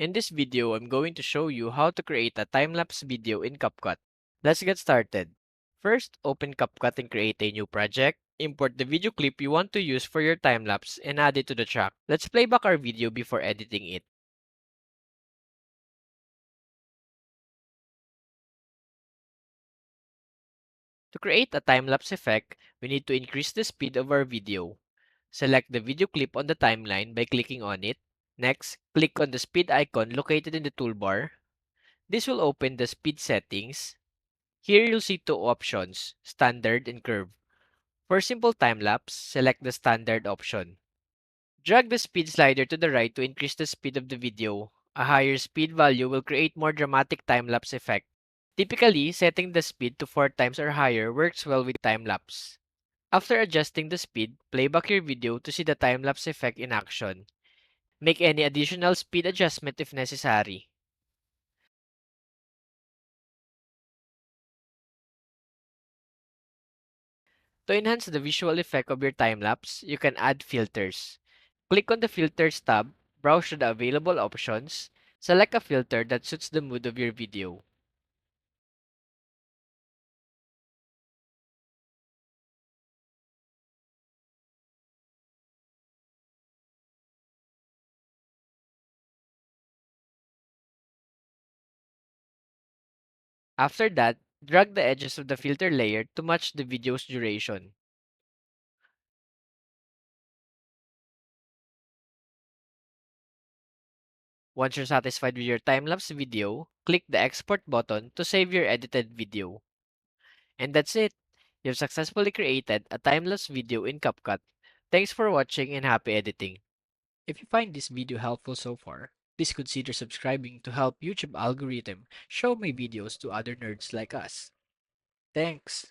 In this video, I'm going to show you how to create a time-lapse video in CapCut. Let's get started. First, open CapCut and create a new project. Import the video clip you want to use for your time-lapse and add it to the track. Let's play back our video before editing it. To create a time-lapse effect, we need to increase the speed of our video. Select the video clip on the timeline by clicking on it. Next, click on the speed icon located in the toolbar. This will open the speed settings. Here you'll see two options, standard and curve. For simple time-lapse, select the standard option. Drag the speed slider to the right to increase the speed of the video. A higher speed value will create more dramatic time-lapse effect. Typically, setting the speed to 4 times or higher works well with time-lapse. After adjusting the speed, play back your video to see the time-lapse effect in action. Make any additional speed adjustment if necessary. To enhance the visual effect of your time-lapse, you can add filters. Click on the Filters tab, browse through the available options, select a filter that suits the mood of your video. After that, drag the edges of the filter layer to match the video's duration. Once you're satisfied with your time-lapse video, click the Export button to save your edited video. And that's it! You've successfully created a time-lapse video in CapCut. Thanks for watching and happy editing! If you find this video helpful so far, please consider subscribing to help YouTube algorithm show my videos to other nerds like us. Thanks!